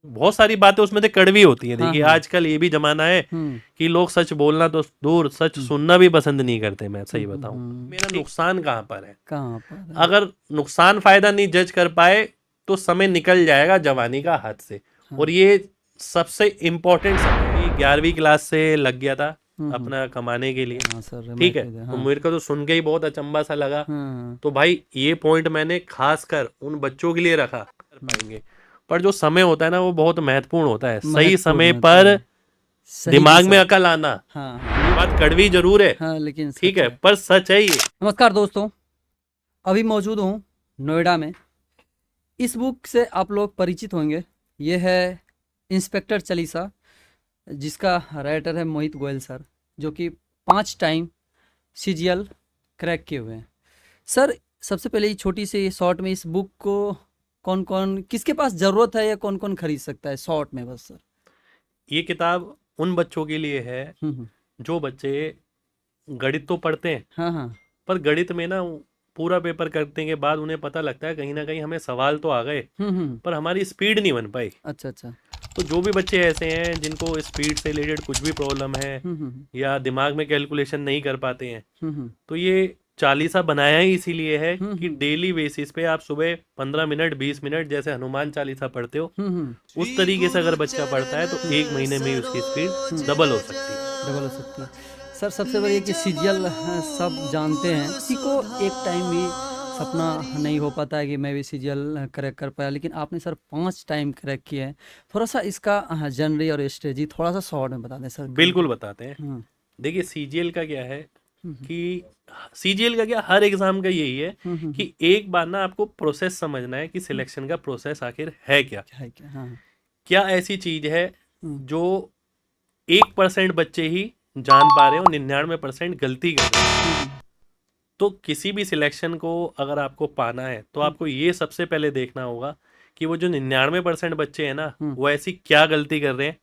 बहुत सारी बातें उसमें से कड़वी होती हैं। हाँ देखिए हाँ। आजकल ये भी जमाना है हम्म कि लोग सच बोलना तो दूर, सच हम्म सुनना भी पसंद नहीं करते। मैं सही बताऊं, मेरा ठीक। नुकसान कहाँ पर है? कहाँ पर है? अगर नुकसान फायदा नहीं जज कर पाए तो समय निकल जाएगा जवानी का हाथ से। हाँ। और ये सबसे इम्पोर्टेंट समय 11वीं क्लास से लग गया था हम्म। अपना कमाने के लिए। हाँ सर, मैं ठीक है, खुद है, तो हाँ। मेरे को तो सुन के ही बहुत अचंभा सा लगा। हाँ। तो भाई ये पॉइंट मैंने खास कर उन बच्चों के लिए रखा कर हम्म, पाएंगे। पर जो समय होता है ना वो बहुत महत्वपूर्ण होता है। सही महत्वपूर्ण समय होता पर है। सही दिमाग में दिशा। अकल आना, हाँ ये हाँ। बात कड़वी जरूर है, हाँ लेकिन ठीक सच है, है। पर सच है ये। नमस्कार दोस्तों, अभी मौजूद हूँ नोएडा में। इस बुक से आप लोग परिचित होंगे। ये है इंस्पेक्टर चालीसा, जिसका राइटर है मोहित गोयल सर, जो कि 5 टाइम सीजीएल क्रैक किए हुए हैं। सर, सबसे पहले ये छोटी सी शॉर्ट में इस बुक को कौन कौन किसके पास ज़रूरत है या कौन कौन खरीद सकता है, शॉर्ट में बस सर। ये किताब उन बच्चों के लिए है हम्म। जो बच्चे गणित तो पढ़ते हैं, हाँ हाँ। पर गणित में ना पूरा पेपर करने के बाद उन्हें पता लगता है कहीं ना कहीं हमें सवाल तो आ गए हम्म। पर हमारी स्पीड नहीं बन पाई। अच्छा अच्छा। तो जो भी बच्चे ऐसे हैं जिनको स्पीड से रिलेटेड कुछ भी प्रॉब्लम है हम्म। या दिमाग में कैलकुलेशन नहीं कर पाते हैं, हम्म। तो ये चालीसा बनाया ही इसीलिए है कि हम्म। डेली बेसिस पे आप सुबह 15 मिनट 20 मिनट जैसे हनुमान चालीसा पढ़ते हो, हम्म। उस तरीके से अगर बच्चा पढ़ता है तो एक महीने में ही उसकी स्पीड डबल हो सकती है। डबल हो सकती है। सर, सबसे बड़ी है कि सीरियल सब जानते हैं, किसी को एक टाइम भी सपना नहीं हो पाता है कि मैं भी सीरियल क्रैक कर पाया, लेकिन आपने सर 5 टाइम क्रैक किए हैं। थोड़ा सा इसका जनरी और स्ट्रेटजी थोड़ा सा शॉर्ट में बता दें सर, बिल्कुल कंटेंट। बताते हैं। हम्म देखिए सीजीएल का क्या है हम्म कि सीजीएल का क्या, हर एग्जाम का यही है हम्म कि एक बार ना आपको प्रोसेस समझना है कि सिलेक्शन का प्रोसेस आखिर है क्या। क्या है क्या? हाँ। क्या ऐसी चीज है हम्म जो 1% बच्चे ही जान पा रहे हो, 99% गलती कर रहे हैं। हम्म तो किसी भी सिलेक्शन को अगर आपको पाना है तो हम्म आपको ये सबसे पहले देखना होगा कि वो जो 99% बच्चे हैं ना हम्म वो ऐसी क्या गलती कर रहे हैं,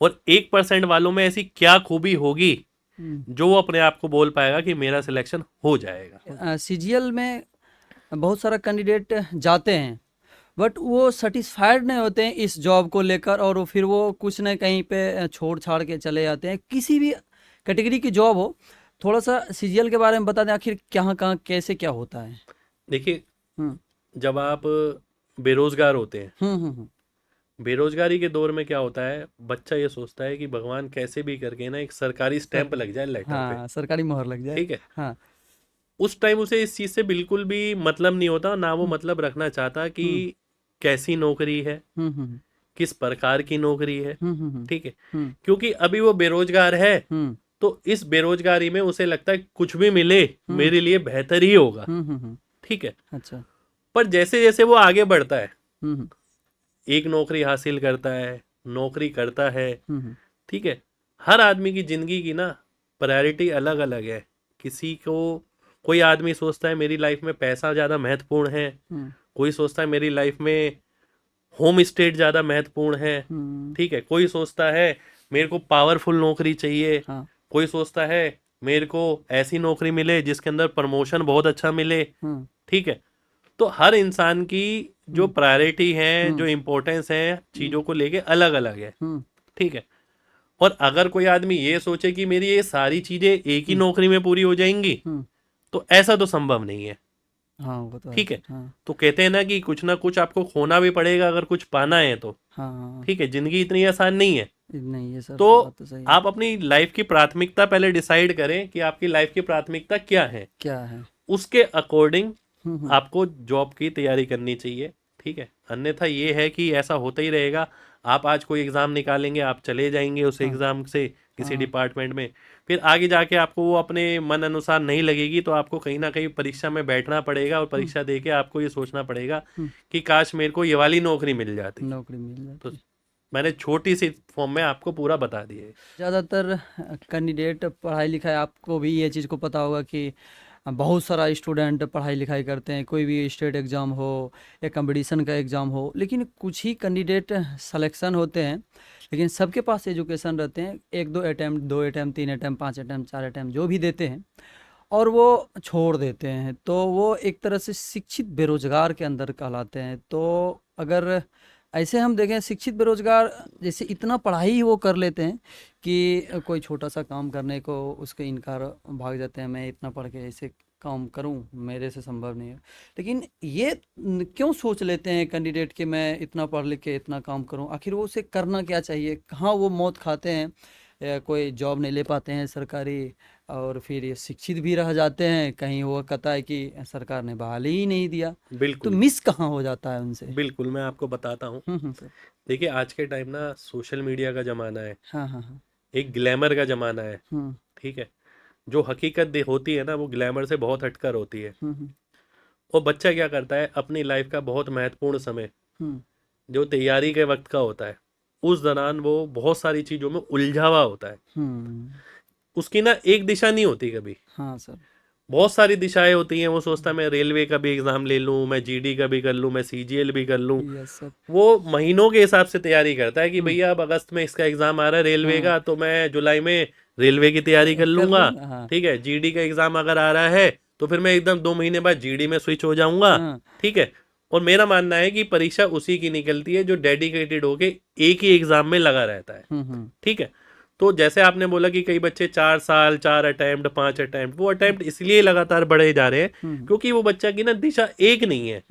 और 1% वालों में ऐसी क्या खूबी होगी हम्म। जो वो अपने आप को बोल पाएगा कि मेरा सिलेक्शन हो जाएगा। सीजीएल में बहुत सारा कैंडिडेट जाते हैं, बट वो सेटिस्फाइड नहीं होते हैं इस जॉब को लेकर, और फिर वो कुछ न कहीं पे छोड़ छाड़ के चले जाते हैं, किसी भी कैटेगरी की जॉब हो। थोड़ा सा सीजीएल के बारे में बता दें, आखिर कहाँ कहाँ कैसे क्या होता है। देखिए हम्म जब आप बेरोजगार होते हैं, हम्म। बेरोजगारी के दौर में क्या होता है, बच्चा ये सोचता है कि भगवान कैसे भी करके ना एक सरकारी सर, स्टैंप लग जाए लेटर पे। हाँ, सरकारी मोहर लग जाए। ठीक है, हाँ। उस टाइम उसे इस चीज से बिल्कुल भी मतलब नहीं होता, ना वो हम्म मतलब रखना चाहता कि हम्म कैसी नौकरी है, हम्म किस प्रकार की नौकरी है। हम्म ठीक है, हम्म क्योंकि अभी वो बेरोजगार है हम्म तो इस बेरोजगारी में उसे लगता है कुछ भी मिले हम्म मेरे लिए बेहतर ही होगा। हम्म। ठीक है, अच्छा। पर जैसे जैसे वो आगे बढ़ता है, हम्म एक नौकरी हासिल करता है, नौकरी करता है, हम्म ठीक है, हर आदमी की जिंदगी की ना प्रायोरिटी अलग अलग है। किसी को, कोई आदमी सोचता है मेरी लाइफ में पैसा ज़्यादा महत्वपूर्ण है, हम्म कोई सोचता है मेरी लाइफ में होम स्टेट ज़्यादा महत्वपूर्ण है। हम्म। ठीक है, कोई सोचता है मेरे को पावरफुल नौकरी चाहिए, हाँ। कोई सोचता है मेरे को ऐसी नौकरी मिले जिसके अंदर प्रमोशन बहुत अच्छा मिले। हम्म ठीक है, तो हर इंसान की जो हम्म प्रायोरिटी है, हम्म जो इम्पोर्टेंस है हम्म चीज़ों को लेके अलग अलग है। हम्म ठीक है, और अगर कोई आदमी ये सोचे कि मेरी ये सारी चीज़ें एक ही हम्म नौकरी में पूरी हो जाएंगी, हम्म। तो ऐसा तो संभव नहीं है। हाँ, वो तो है ठीक है, सर। हाँ तो कहते हैं ना कि कुछ ना कुछ आपको खोना भी पड़ेगा अगर कुछ पाना है तो। हाँ। ठीक है, जिंदगी इतनी आसान नहीं है। नहीं, ये सर तो बात तो सही है। आप अपनी लाइफ की प्राथमिकता पहले डिसाइड करें कि आपकी लाइफ की प्राथमिकता क्या है, क्या है? उसके अकॉर्डिंग हम्म। आपको जॉब की तैयारी करनी चाहिए। ठीक है, अन्यथा ये है कि ऐसा होता ही रहेगा। आप आज कोई एग्ज़ाम निकालेंगे, आप चले जाएंगे उस हाँ एग्ज़ाम से किसी हाँ। डिपार्टमेंट में, फिर आगे जाके आपको वो अपने मन अनुसार नहीं लगेगी तो आपको कहीं ना कहीं परीक्षा में बैठना पड़ेगा और हम्म परीक्षा दे के आपको ये सोचना पड़ेगा हम्म। कि काश मेरे को ये वाली नौकरी मिल जाती। नौकरी मिल तो जाती है। मैंने छोटी सी फॉर्म में आपको पूरा बता दिया है। ज़्यादातर कैंडिडेट पढ़ाई लिखाई, आपको भी ये चीज़ को पता होगा कि बहुत सारा स्टूडेंट पढ़ाई लिखाई करते हैं, कोई भी स्टेट एग्ज़ाम हो या कंपटीशन का एग्ज़ाम हो, लेकिन कुछ ही कैंडिडेट सिलेक्शन होते हैं। लेकिन सबके पास एजुकेशन रहते हैं, एक दो attempt, 2 attempt, 3 attempt, 5 attempt, 4 attempt जो भी देते हैं, और वो छोड़ देते हैं, तो वो एक तरह से शिक्षित बेरोजगार के अंदर कहलाते हैं। तो अगर ऐसे हम देखें शिक्षित बेरोजगार जैसे इतना पढ़ाई वो कर लेते हैं कि कोई छोटा सा काम करने को उसके इनकार भाग जाते हैं, मैं इतना पढ़ के ऐसे काम करूं मेरे से संभव नहीं है। लेकिन ये क्यों सोच लेते हैं कैंडिडेट कि मैं इतना पढ़ लिख के इतना काम करूं, आखिर वो उसे करना क्या चाहिए, कहाँ वो मौत खाते हैं, या कोई जॉब नहीं ले पाते हैं सरकारी, और फिर ये शिक्षित भी रह जाते हैं, कहीं वो कहता है कि सरकार ने बहाली ही नहीं दिया, तो बिल्कुल मिस कहाँ हो जाता है उनसे। बिल्कुल, मैं आपको बताता हूँ। सर। देखिए, आज के टाइम ना सोशल मीडिया का ज़माना है, हाँ हाँ हाँ। एक ग्लैमर का ज़माना है। हम्म ठीक है, जो हकीकत होती है ना, वो ग्लैमर से बहुत हटकर होती है। हम्म और बच्चा क्या करता है, अपनी लाइफ का बहुत महत्वपूर्ण समय हम्म जो तैयारी के वक्त का होता है, उस दौरान वो बहुत सारी चीज़ों में उलझा हुआ होता है। हम्म। उसकी ना एक दिशा नहीं होती कभी, हाँ सर। बहुत सारी दिशाएं होती हैं। वो सोचता है मैं रेलवे का भी एग्ज़ाम ले लूँ, मैं जीडी का भी कर लूँ, मैं सीजीएल भी कर लूँ। Yes sir. वो महीनों के हिसाब से तैयारी करता है कि हम्म। भैया अब अगस्त में इसका एग्ज़ाम आ रहा है रेलवे हाँ का, तो मैं जुलाई में रेलवे की तैयारी कर कर लूँगा। लूँगा। हाँ ठीक है, जीडी का एग्ज़ाम अगर आ रहा है तो फिर मैं एकदम 2 महीने बाद जीडी में स्विच हो जाऊँगा। हाँ। ठीक है, और मेरा मानना है कि परीक्षा उसी की निकलती है जो डेडिकेटेड होके एक ही एग्ज़ाम में लगा रहता है। ठीक है, तो जैसे आपने बोला कि कई बच्चे 4 साल, 4 अटेम्प्ट, 5 अटेम्प्ट, वो अटेम्प्ट इसलिए लगातार बढ़े जा रहे हैं क्योंकि वो बच्चा की ना दिशा एक नहीं है,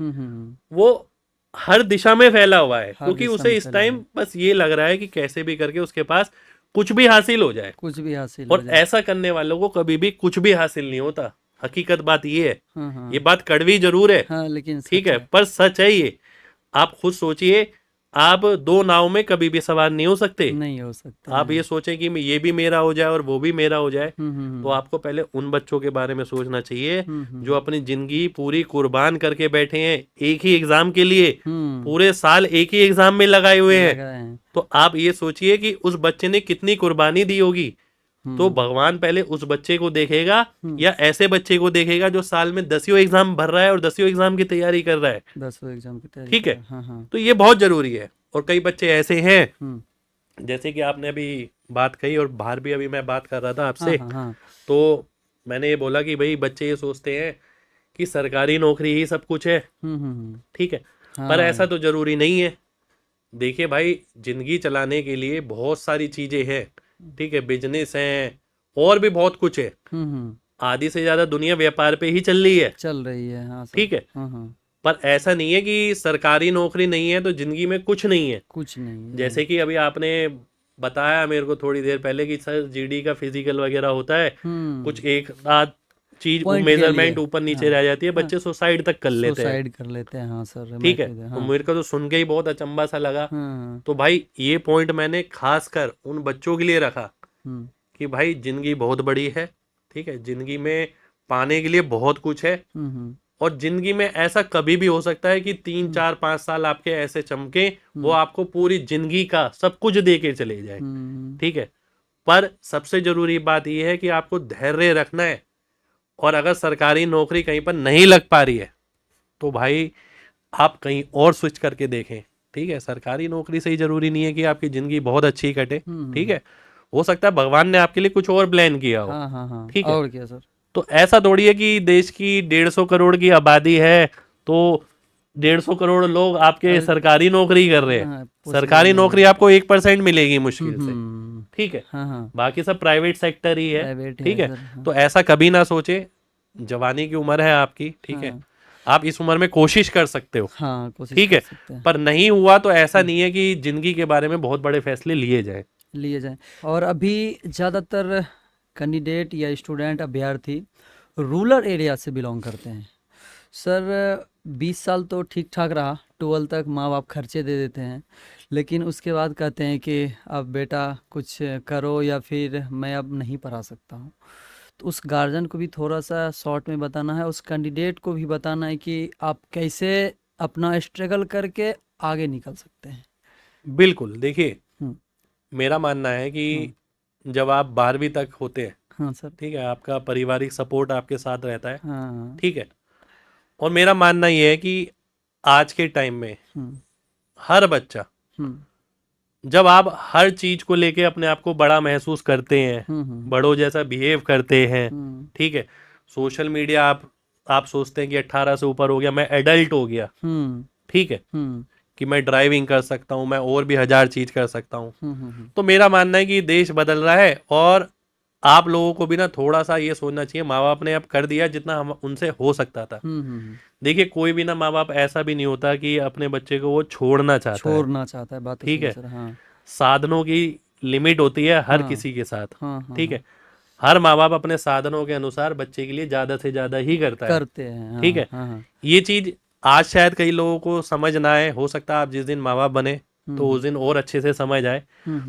वो हर दिशा में फैला हुआ है। हर क्योंकि दिशा उसे में इस फैला टाइम बस ये लग रहा है कि कैसे भी करके उसके पास कुछ भी हासिल हो जाए, कुछ भी हासिल हो और जाए। ऐसा करने वालों को कभी भी कुछ भी हासिल नहीं होता। हकीकत बात ये है, हाँ ये हाँ बात कड़वी जरूर है, हाँ, लेकिन ठीक सच है, है। पर सच है ये। आप खुद सोचिए, आप दो नाव में कभी भी सवार नहीं हो सकते। नहीं हो सकते आप हैं। ये सोचें कि ये भी मेरा हो जाए और वो भी मेरा हो जाए, तो हम्म। आपको पहले उन बच्चों के बारे में सोचना चाहिए हम्म। जो अपनी जिंदगी पूरी कुर्बान करके बैठे हैं एक ही एग्जाम के लिए, पूरे साल एक ही एग्जाम में लगाए हुए हैं। लगाए हैं। तो आप ये सोचिए कि उस बच्चे ने कितनी कुर्बानी दी होगी। तो भगवान पहले उस बच्चे को देखेगा या ऐसे बच्चे को देखेगा जो साल में 10 एग्जाम भर रहा है और 10 एग्जाम की तैयारी कर रहा है। 10 एग्जाम की तैयारी ठीक कर है, रहा हाँ हाँ। तो ये बहुत जरूरी है। और कई बच्चे ऐसे हैं, हम्म। जैसे कि आपने अभी बात कही और बाहर भी अभी मैं बात कर रहा था हाँ आपसे, हाँ हाँ। तो मैंने ये बोला कि भाई बच्चे ये सोचते हैं कि सरकारी नौकरी ही सब कुछ है। ठीक है, पर हाँ। ऐसा तो जरूरी नहीं है। देखिए भाई, जिंदगी चलाने के लिए बहुत सारी चीजें हैं। ठीक है, बिजनेस है और भी बहुत कुछ है। आधी से ज्यादा दुनिया व्यापार पे ही चल रही है। चल रही है हाँ सर। ठीक है, हाँ हाँ। पर ऐसा नहीं है कि सरकारी नौकरी नहीं है तो जिंदगी में कुछ नहीं है। कुछ नहीं है। जैसे कि अभी आपने बताया मेरे को थोड़ी देर पहले कि सर जीडी का फिजिकल वगैरह होता है, कुछ एक आध चीज पॉइंट के मेजरमेंट लिए। ऊपर नीचे हाँ रह जाती है, हाँ। बच्चे सुसाइड तक कर लेते हैं। सुसाइड कर लेते हैं हाँ सर। ठीक है, मैं तो हाँ मेरे को तो सुन के ही बहुत अचंभा सा लगा। हाँ। तो भाई ये पॉइंट मैंने खास कर उन बच्चों के लिए रखा हम्म कि भाई जिंदगी बहुत बड़ी है। ठीक है, जिंदगी में पाने के लिए बहुत कुछ है, और जिंदगी में ऐसा कभी भी हो सकता है कि 3 4 5 साल आपके ऐसे चमके वो आपको पूरी जिंदगी का सब कुछ दे के चले जाए। ठीक है, पर सबसे जरूरी बात यह है कि आपको धैर्य रखना है। और अगर सरकारी नौकरी कहीं पर नहीं लग पा रही है तो भाई आप कहीं और स्विच करके देखें। ठीक है, सरकारी नौकरी से ही जरूरी नहीं है कि आपकी जिंदगी बहुत अच्छी कटे। ठीक है, हो सकता है भगवान ने आपके लिए कुछ और प्लान किया हो। हाँ हाँ हाँ। ठीक है, और क्या सर। तो ऐसा थोड़ी है कि देश की 150 करोड़ की आबादी है तो 150 करोड़ लोग आपके सरकारी नौकरी कर रहे हैं। हाँ, सरकारी नौकरी आपको 1% मिलेगी मुश्किल से। ठीक है, हाँ हाँ। बाकी सब प्राइवेट सेक्टर ही है। प्राइवेट ठीक है है, सर, हाँ। तो ऐसा कभी ना सोचे। जवानी की उम्र है आपकी, ठीक है, हाँ आप इस उम्र में कोशिश कर सकते हो। हाँ, कोशिश ठीक कर है, सकते हैं। पर नहीं हुआ तो ऐसा नहीं है कि जिंदगी के बारे में बहुत बड़े फैसले लिए जाए। लिए जाएं। और अभी ज़्यादातर कैंडिडेट या स्टूडेंट अभ्यर्थी रूरल एरिया से बिलोंग करते हैं सर। 20 साल तो ठीक ठाक रहा, 12 तक माँ बाप खर्चे दे देते हैं, लेकिन उसके बाद कहते हैं कि अब बेटा कुछ करो या फिर मैं अब नहीं पढ़ा सकता हूँ। तो उस गार्जियन को भी थोड़ा सा शॉर्ट में बताना है, उस कैंडिडेट को भी बताना है कि आप कैसे अपना स्ट्रगल करके आगे निकल सकते हैं। बिल्कुल, देखिए हम्म मेरा मानना है कि जब आप 12वीं तक होते हैं, हाँ सर। ठीक है, आपका पारिवारिक सपोर्ट आपके साथ रहता है। हाँ। ठीक है, और मेरा मानना यह है कि आज के टाइम में हर बच्चा, जब आप हर चीज को लेके अपने आप को बड़ा महसूस करते हैं, बड़ों जैसा बिहेव करते हैं, ठीक है, सोशल मीडिया आप सोचते हैं कि 18 से ऊपर हो गया, मैं एडल्ट हो गया, ठीक है, कि मैं ड्राइविंग कर सकता हूँ, मैं और भी 1000 चीज कर सकता हूँ। तो मेरा मानना है कि देश बदल रहा है और आप लोगों को भी ना थोड़ा सा ये सोचना चाहिए, माँ बाप ने अब कर दिया जितना हम उनसे हो सकता था। देखिए कोई भी ना माँ बाप ऐसा भी नहीं होता कि अपने बच्चे को वो छोड़ना चाहता है, बात तो ठीक सही है। सर। हाँ साधनों की लिमिट होती है हर हाँ किसी के साथ, हाँ हाँ ठीक है। हर माँ बाप अपने साधनों के अनुसार बच्चे के लिए ज्यादा से ज्यादा ही करता है, करते हैं। ठीक हाँ है। हाँ हाँ। ये चीज आज शायद कई लोगों को समझ ना आए, हो सकता है आप जिस दिन माँ बाप बने तो उस दिन और अच्छे से समझ आए।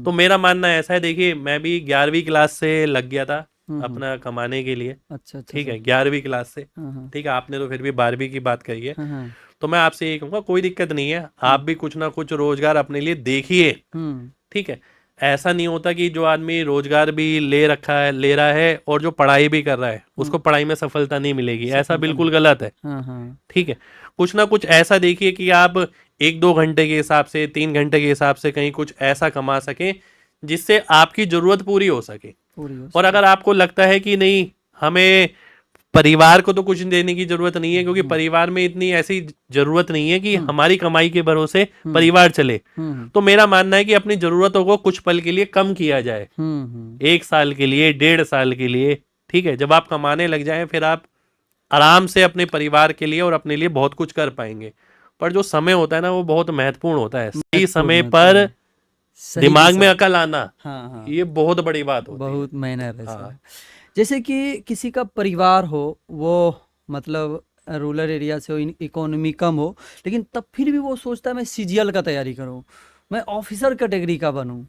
तो मेरा मानना ऐसा है, देखिए मैं भी 11वीं क्लास से लग गया था अपना कमाने के लिए, अच्छा अच्छा ठीक सर। है, 11वीं क्लास से, हाँ हाँ ठीक है। आपने तो फिर भी 12वीं की बात करी है, हाँ हाँ। तो मैं आपसे यही कहूँगा कोई दिक्कत नहीं है, आप भी कुछ ना कुछ रोजगार अपने लिए देखिए, ठीक है। ऐसा नहीं होता कि जो आदमी रोजगार भी ले रहा है और जो पढ़ाई भी कर रहा है उसको पढ़ाई में सफलता नहीं मिलेगी, ऐसा बिल्कुल गलत है, हाँ हाँ। ठीक है। कुछ ना कुछ ऐसा देखिए कि आप 1-2 घंटे के हिसाब से, 3 घंटे के हिसाब से कहीं कुछ ऐसा कमा सकें जिससे आपकी जरूरत पूरी हो सके। पूरी हो और अगर आपको लगता है कि नहीं, हमें परिवार को तो कुछ देने की जरूरत नहीं है, क्योंकि परिवार में इतनी ऐसी जरूरत नहीं है कि हमारी कमाई के भरोसे परिवार चले, तो मेरा मानना है कि अपनी जरूरतों को कुछ पल के लिए कम किया जाए, 1 साल के लिए, 1.5 साल के लिए, ठीक है। जब आप कमाने लग जाएं फिर आप आराम से अपने परिवार के लिए और अपने लिए बहुत कुछ कर पाएंगे। पर जो समय होता है ना वो बहुत महत्वपूर्ण होता है, सही समय पर दिमाग में अकल आना, हाँ हाँ, ये बहुत बड़ी बात होती है। बहुत मेहनत है सर। हाँ। जैसे कि किसी का परिवार हो, वो मतलब रूरल एरिया से हो, इकोनॉमी कम हो, लेकिन तब फिर भी वो सोचता है मैं सीजीएल का तैयारी करूं, मैं ऑफिसर कैटेगरी का बनूं।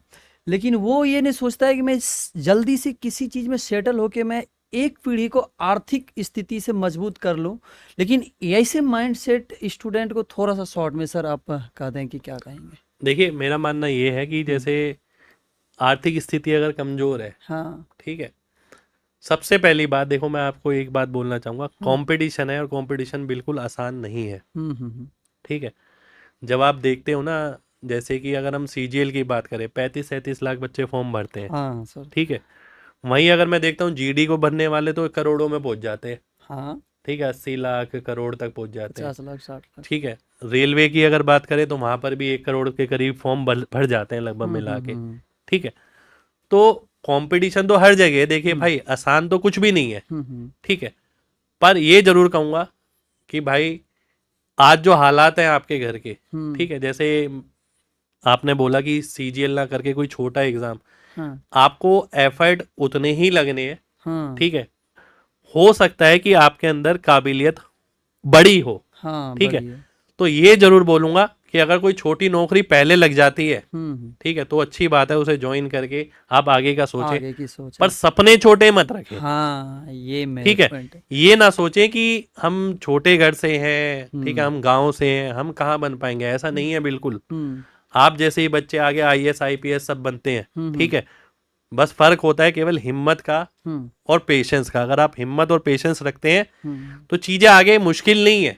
लेकिन वो ये नहीं सोचता है कि मैं जल्दी से किसी चीज़ में सेटल होके मैं एक पीढ़ी को आर्थिक स्थिति से मजबूत कर लूं। लेकिन ऐसे माइंडसेट स्टूडेंट को थोड़ा सा शॉर्ट में सर आप कह दें कि क्या कहेंगे? देखिए मेरा मानना ये है कि जैसे आर्थिक स्थिति अगर कमजोर है, हाँ ठीक है, सबसे पहली बात देखो मैं आपको एक बात बोलना चाहूंगा, कंपटीशन है और कंपटीशन बिल्कुल आसान नहीं है, ठीक है। जब आप देखते हो ना, जैसे कि अगर हम सीजीएल की बात करें 35-37 लाख बच्चे फॉर्म भरते हैं, हाँ सर। ठीक है। वहीं अगर मैं देखता हूँ जीडी को भरने वाले तो करोड़ों में पहुंच जाते हैं, हाँ ठीक है, 80 लाख करोड़ तक पहुंच जाते हैं, 50 लाख 60 लाख। ठीक है। रेलवे की अगर बात करें तो वहां पर भी 1 करोड़ के करीब फॉर्म भर जाते हैं लगभग मिला के, ठीक है। तो कंपटीशन तो हर जगह है, देखिए भाई आसान तो कुछ भी नहीं है, ठीक है। पर ये जरूर कहूंगा कि भाई आज जो हालात हैं आपके घर के, ठीक है, जैसे आपने बोला कि सीजीएल ना करके कोई छोटा एग्जाम, आपको एफर्ट उतने ही लगने हैं, ठीक है। हो सकता है कि आपके अंदर काबिलियत बड़ी हो, ठीक है। तो ये जरूर बोलूंगा कि अगर कोई छोटी नौकरी पहले लग जाती है, ठीक है, तो अच्छी बात है, उसे ज्वाइन करके आप आगे का सोचें, आगे की सोच। पर सपने छोटे मत रखें, हाँ ये ठीक है। ये ना सोचें कि हम छोटे घर से हैं, ठीक है, हम गांव से हैं, हम कहाँ बन पाएंगे, ऐसा नहीं है बिल्कुल। आप जैसे ही बच्चे आगे आईएएस आईपीएस सब बनते हैं, ठीक है। बस फर्क होता है केवल हिम्मत का और पेशेंस का। अगर आप हिम्मत और पेशेंस रखते हैं तो चीजें आगे मुश्किल नहीं है।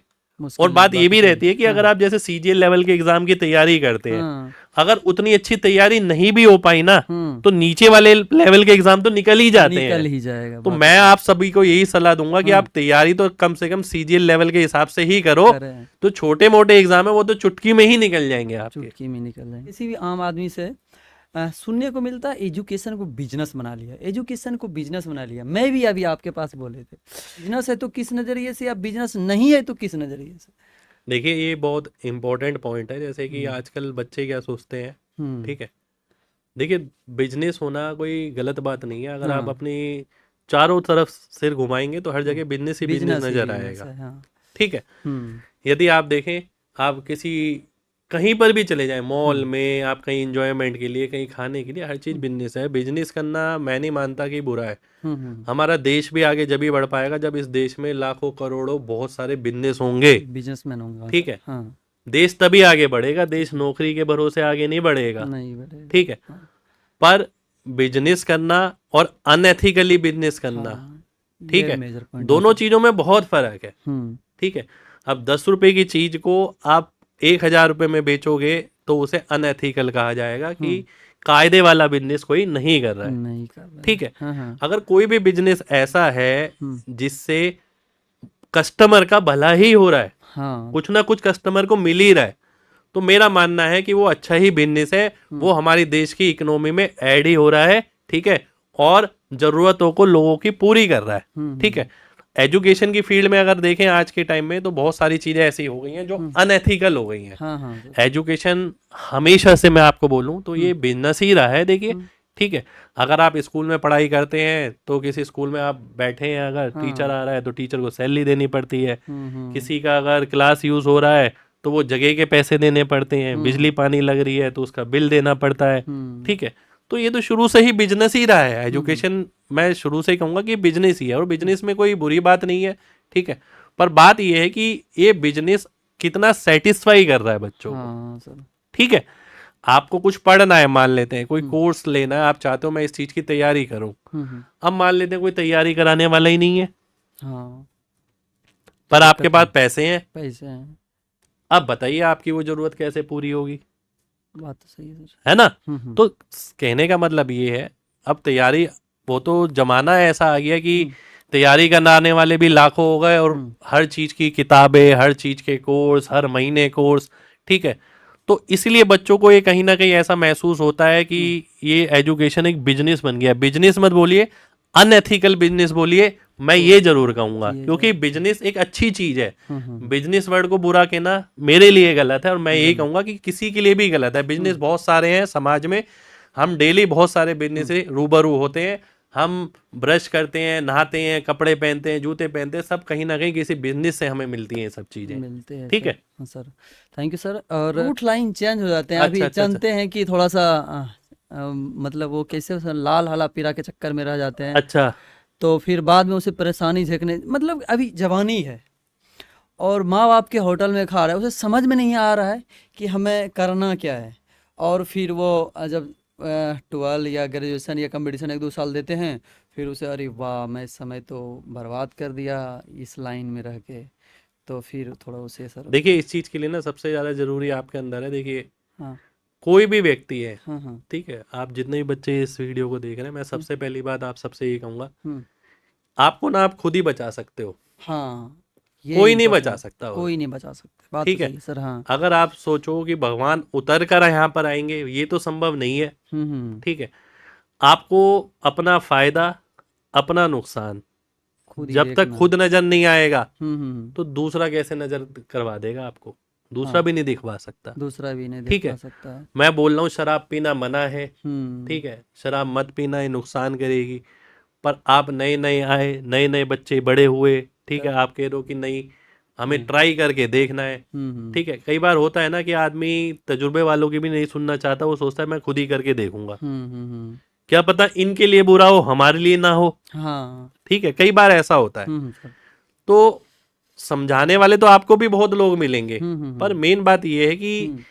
और बात ये भी रहती है कि अगर आप जैसे सीजीएल लेवल के एग्जाम की तैयारी करते हैं, अगर उतनी अच्छी तैयारी नहीं भी हो पाई ना, तो नीचे वाले लेवल के एग्जाम तो निकल ही जाते हैं, निकल ही जाएगा। तो मैं आप सभी को यही सलाह दूंगा कि आप तैयारी तो कम से कम सीजीएल लेवल के हिसाब से ही करो, तो छोटे मोटे एग्जाम है वो तो चुटकी में ही निकल जाएंगे, आपके चुटकी में निकल जाएंगे। किसी भी आम आदमी से सुनने को मिलता है एजुकेशन को बिजनेस बना लिया, एजुकेशन को बिजनेस बना लिया। मैं भी अभी आपके पास बोले थे बिजनेस है तो किस नजरिए से, या बिजनेस नहीं है तो किस नजरिए से? देखिए ये बहुत इंपॉर्टेंट पॉइंट है। जैसे कि आजकल बच्चे क्या सोचते हैं, ठीक है, देखिए बिजनेस होना कोई गलत बात नहीं है। अगर आप अपनी चारों तरफ सिर घुमाएंगे तो हर जगह बिजनेस ही बिजनेस नजर आएगा, ठीक है। यदि आप देखें, आप किसी कहीं पर भी चले जाएं, मॉल में, आप कहीं एंजॉयमेंट के लिए, कहीं खाने के लिए, हर चीज बिजनेस है। बिजनेस करना मैं नहीं मानता कि बुरा है। हमारा देश भी आगे जब ही बढ़ पाएगा जब इस देश में लाखों करोड़ों बहुत सारे बिजनेस होंगे, बिजनेसमैन होंगे, ठीक है। देश तभी आगे बढ़ेगा, देश नौकरी के भरोसे आगे नहीं बढ़ेगा, ठीक है। पर बिजनेस करना और अनएथिकली बिजनेस करना, ठीक है, दोनों चीजों में बहुत फर्क है, ठीक है। अब 10 रुपए की चीज को आप 1000 रुपए में बेचोगे तो उसे अनएथिकल कहा जाएगा कि कायदे वाला बिजनेस कोई नहीं कर रहा है, ठीक है। अगर कोई भी बिजनेस ऐसा है जिससे कस्टमर का भला ही हो रहा है, कुछ ना कुछ कस्टमर को मिल ही रहा है, तो मेरा मानना है कि वो अच्छा ही बिजनेस है, वो हमारी देश की इकोनॉमी में ऐड ही हो रहा है, ठीक है, और जरूरतों को लोगों की पूरी कर रहा है, ठीक है। एजुकेशन की फील्ड में अगर देखें आज के टाइम में तो बहुत सारी चीजें ऐसी हो गई हैं जो अनएथिकल हो गई हैं। हाँ हाँ सर। एजुकेशन हमेशा से मैं आपको बोलूं तो ये बिजनेस ही रहा है, देखिए, ठीक है। अगर आप स्कूल में पढ़ाई करते हैं तो किसी स्कूल में आप बैठे हैं, अगर टीचर आ रहा है तो टीचर को सैलरी देनी पड़ती है, किसी का अगर क्लास यूज हो रहा है तो वो जगह के पैसे देने पड़ते हैं, बिजली पानी लग रही है तो उसका बिल देना पड़ता है, ठीक है। तो ये तो शुरू से ही बिजनेस ही रहा है एजुकेशन, मैं शुरू से ही कहूंगा कि बिजनेस ही है, और बिजनेस में कोई बुरी बात नहीं है, ठीक है। पर बात ये है कि ये बिजनेस कितना सेटिस्फाई कर रहा है बच्चों को, ठीक है। आपको कुछ पढ़ना है, मान लेते हैं कोई कोर्स लेना है, आप चाहते हो मैं इस चीज की तैयारी करूं, अब मान लेते हैं कोई तैयारी कराने वाला ही नहीं है, पर आपके पास पैसे हैं, अब बताइए आपकी वो जरूरत कैसे पूरी होगी? बात तो सही है ना। तो कहने का मतलब ये है, अब तैयारी, वो तो जमाना ऐसा आ गया कि तैयारी करने आने वाले भी लाखों हो गए, और हर चीज की किताबें, हर चीज के कोर्स, हर महीने कोर्स, ठीक है। तो इसलिए बच्चों को ये कहीं ना कहीं ऐसा महसूस होता है कि ये एजुकेशन एक बिजनेस बन गया। बिजनेस मत बोलिए, अनएथिकल बिजनेस बोलिए, मैं ये जरूर कहूंगा, क्योंकि बिजनेस एक अच्छी चीज है। बिजनेस वर्ड को बुरा कहना मेरे लिए गलत है, और मैं यही कहूंगा कि किसी के लिए भी गलत है। बिजनेस बहुत सारे हैं समाज में, हम डेली बहुत सारे बिजनेस से रूबरू होते हैं, हम ब्रश करते हैं, नहाते हैं, कपड़े पहनते हैं, जूते पहनते हैं, सब कहीं ना कहीं किसी बिजनेस से हमें मिलती हैं, सब चीजें मिलते हैं, ठीक है सर। Thank you sir. और रूट लाइन चेंज हो जाते हैं, अभी अच्छा, जानते हैं कि थोड़ा सा मतलब वो कैसे लाल हला पीरा के चक्कर में रह जाते हैं, अच्छा, तो फिर बाद में उसे परेशानी झेलने, मतलब अभी जवानी है और माँ बाप के होटल में खा रहा है, उसे समझ में नहीं आ रहा है कि हमें करना क्या है। और फिर वो जब 12 या ग्रेजुएशन या कंपटीशन 1-2 साल देते हैं, फिर उसे अरे वाह मैं इस समय तो बर्बाद कर दिया इस लाइन में रह के, तो फिर थोड़ा उसे सर। देखिए इस चीज के लिए ना सबसे ज्यादा जरूरी आपके अंदर है, देखिए हाँ कोई भी व्यक्ति है, हाँ ठीक है, आप जितने भी बच्चे इस वीडियो को देख रहे हैं, मैं सबसे पहली बात आप सबसे ये कहूंगा, हम्म, आपको ना आप खुद ही बचा सकते हो, हाँ ये कोई नहीं important बचा है, सकता, और कोई नहीं बचा सकता, बात तो ठीक सही है। है सर। हाँ अगर आप सोचो कि भगवान उतर कर यहाँ पर आएंगे, ये तो संभव नहीं है, हम्म, ठीक है। आपको अपना फायदा, अपना नुकसान, खुद ही जब तक देखना। खुद नजर नहीं आएगा हम्म, तो दूसरा कैसे नजर करवा देगा आपको? दूसरा हाँ भी नहीं दिखवा सकता, दूसरा भी नहीं देख ठीक पा है। सकता है। मैं बोल रहा हूँ शराब पीना मना है, हम्म, ठीक है, शराब मत पीना, ये नुकसान करेगी, पर आप नए नए आए, नए नए बच्चे बड़े हुए, ठीक है, आप कह रहे हो कि नहीं हमें ट्राई करके देखना है, हम्म, ठीक है। कई बार होता है ना कि आदमी तजुर्बे वालों की भी नहीं सुनना चाहता, वो सोचता है मैं खुद ही करके देखूंगा, क्या पता इनके लिए बुरा हो, हमारे लिए ना हो, हाँ ठीक है, कई बार ऐसा होता है। सर। तो समझाने वाले तो आपको भी बहुत लोग मिलेंगे, पर मेन बात यह है कि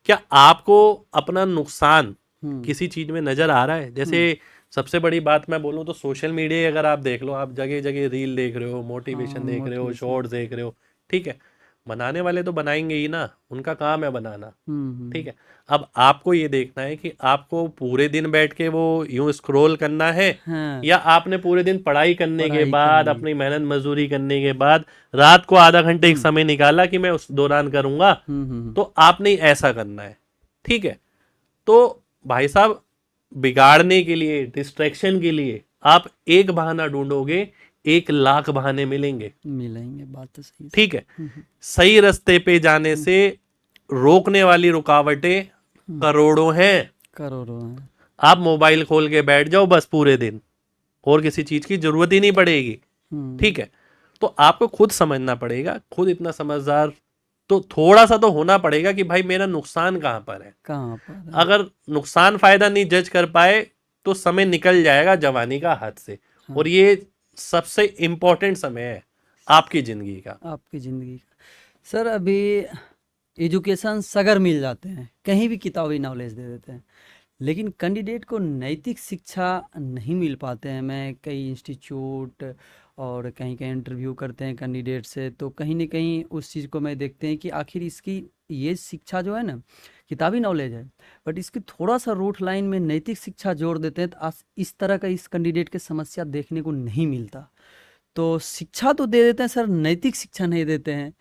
क्या आपको अपना नुकसान किसी चीज में नजर आ रहा है? जैसे सबसे बड़ी बात मैं बोलूं तो सोशल मीडिया अगर आप देख लो, आप जगह जगह रील देख रहे हो, मोटिवेशन देख रहे हो, शॉर्ट्स देख रहे हो, ठीक है। बनाने वाले तो बनाएंगे ही ना, उनका काम है बनाना, ठीक है। अब आपको ये देखना है कि आपको पूरे दिन बैठ के वो यूं स्क्रॉल करना है, हाँ या आपने पूरे दिन पढ़ाई करने के पढ़ाई बाद, करनी। अपनी मेहनत मजदूरी करने के बाद रात को आधा घंटे एक समय निकाला कि मैं उस दौरान करूंगा, तो आपने ऐसा करना है, ठीक है। तो भाई साहब बिगाड़ने के लिए, डिस्ट्रैक्शन के लिए आप एक बहाना ढूंढोगे, 1 लाख बहाने मिलेंगे, बात तो सही ठीक है। सही रास्ते पे जाने से रोकने वाली रुकावटें करोड़ों हैं। करोड़ों हैं। आप मोबाइल खोल के बैठ जाओ बस पूरे दिन, और किसी चीज की जरूरत ही नहीं पड़ेगी, ठीक है। तो आपको खुद समझना पड़ेगा, खुद इतना समझदार तो थोड़ा सा तो होना पड़ेगा कि भाई मेरा नुकसान कहाँ पर है। कहाँ पर अगर नुकसान फायदा नहीं जज कर पाए तो समय निकल जाएगा जवानी का हाथ से, और ये सबसे इम्पोर्टेंट समय है आपकी जिंदगी का, आपकी ज़िंदगी का। सर अभी एजुकेशन सगर मिल जाते हैं, कहीं भी किताबी नॉलेज दे देते हैं, लेकिन कैंडिडेट को नैतिक शिक्षा नहीं मिल पाते हैं। मैं कई इंस्टीट्यूट और कहीं कहीं इंटरव्यू करते हैं कैंडिडेट से, तो कहीं ना कहीं उस चीज़ को मैं देखते हैं कि आखिर इसकी ये शिक्षा जो है ना, किताबी नॉलेज है, बट इसकी थोड़ा सा रूट लाइन में नैतिक शिक्षा जोड़ देते हैं, तो इस तरह का इस कैंडिडेट के समस्या देखने को नहीं मिलता। तो शिक्षा तो दे देते हैं सर, नैतिक शिक्षा नहीं देते हैं,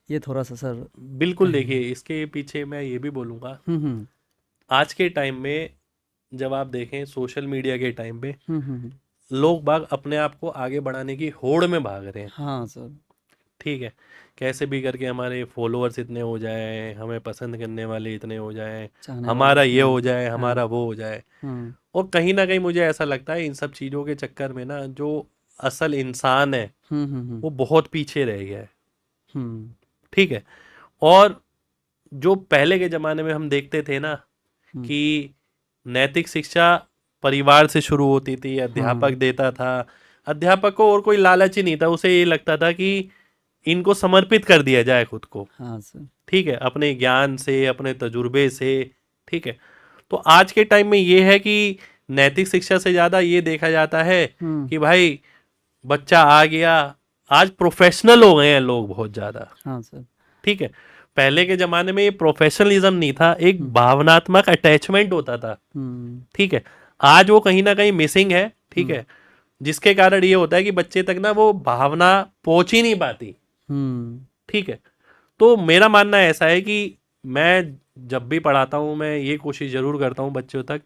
ये थोड़ा सा सर बिल्कुल कहेंगे। देखिए, इसके पीछे मैं ये भी बोलूँगा, हम्म आज के टाइम में जब आप देखें सोशल मीडिया के टाइम पे हम्म। लोग बाग अपने आप को आगे बढ़ाने की होड़ में भाग रहे हैं। हाँ सर। ठीक है, कैसे भी करके हमारे फॉलोअर्स इतने हो जाए, हमें पसंद करने वाले इतने हो जाए, चाहने वाले हमारा ये इतने। हो जाए, हाँ। हमारा वो हो जाए। हम्म और कहीं ना कहीं मुझे ऐसा लगता है इन सब चीज़ों के चक्कर में ना जो असल इंसान है हम्म। वो बहुत पीछे रह गया है। हम्म ठीक है, और जो पहले के ज़माने में हम देखते थे ना हम्म। कि नैतिक शिक्षा परिवार से शुरू होती थी, अध्यापक हाँ देता था। अध्यापक को और कोई लालच ही नहीं था, उसे ये लगता था कि इनको समर्पित कर दिया जाए खुद को। हाँ सर। ठीक है, अपने ज्ञान से, अपने तजुर्बे से। ठीक है, तो आज के टाइम में ये है कि नैतिक शिक्षा से ज़्यादा ये देखा जाता है हम्म। कि भाई बच्चा आ गया, आज प्रोफेशनल हो गए हैं लोग बहुत ज़्यादा। हाँ सर। ठीक है, पहले के ज़माने में ये प्रोफेशनलिज्म नहीं था, एक हम्म भावनात्मक अटैचमेंट होता था। हम्म ठीक है, आज वो कहीं ना कहीं मिसिंग है। ठीक हम्म है, जिसके कारण ये होता है कि बच्चे तक ना वो भावना पहुंच ही नहीं पाती। हम्म ठीक है, तो मेरा मानना ऐसा है कि मैं जब भी पढ़ाता हूँ मैं ये कोशिश ज़रूर करता हूँ बच्चों तक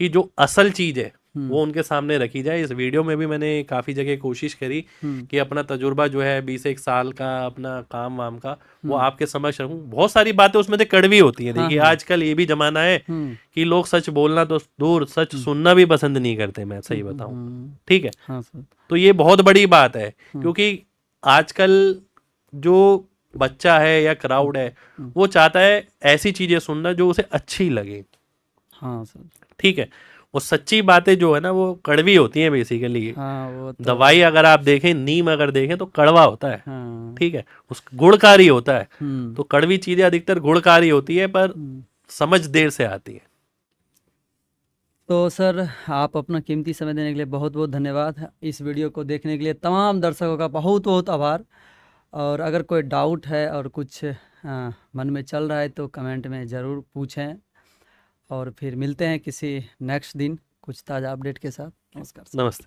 कि जो असल चीज़ है वो उनके सामने रखी जाए। इस वीडियो में भी मैंने काफ़ी जगह कोशिश करी हम्म कि अपना तजुर्बा जो है 20 साल का अपना काम वाम का वो हम्म। आपके समक्ष रखूँ। बहुत सारी बातें उसमें से कड़वी होती हैं। हाँ देखिए हाँ। आजकल ये भी ज़माना है हम्म कि लोग सच बोलना तो दूर, सच हम्म सुनना भी पसंद नहीं करते, मैं सही बताऊँ। हम्म। ठीक है, हाँ सर। तो ये बहुत बड़ी बात है हम्म क्योंकि आजकल जो बच्चा है या क्राउड है हम्म। वो चाहता है ऐसी चीजें सुनना जो उसे अच्छी लगे। हाँ सर। ठीक है, वो सच्ची बातें जो है ना वो कड़वी होती हैं बेसिकली। हाँ वो तो। दवाई अगर आप देखें, नीम अगर देखें तो कड़वा होता है। हाँ। ठीक है, उस गुणकारी होता है। हम्म तो कड़वी चीजें अधिकतर गुणकारी होती है पर हम्म। समझ देर से आती है। तो सर आप अपना कीमती समय देने के लिए बहुत बहुत धन्यवाद। इस वीडियो को देखने के लिए तमाम दर्शकों का बहुत बहुत आभार। और अगर कोई डाउट है और कुछ मन में चल रहा है तो कमेंट में ज़रूर पूछें। और फिर मिलते हैं किसी नेक्स्ट दिन कुछ ताज़ा अपडेट के साथ। नमस्कार सर। नमस्ते।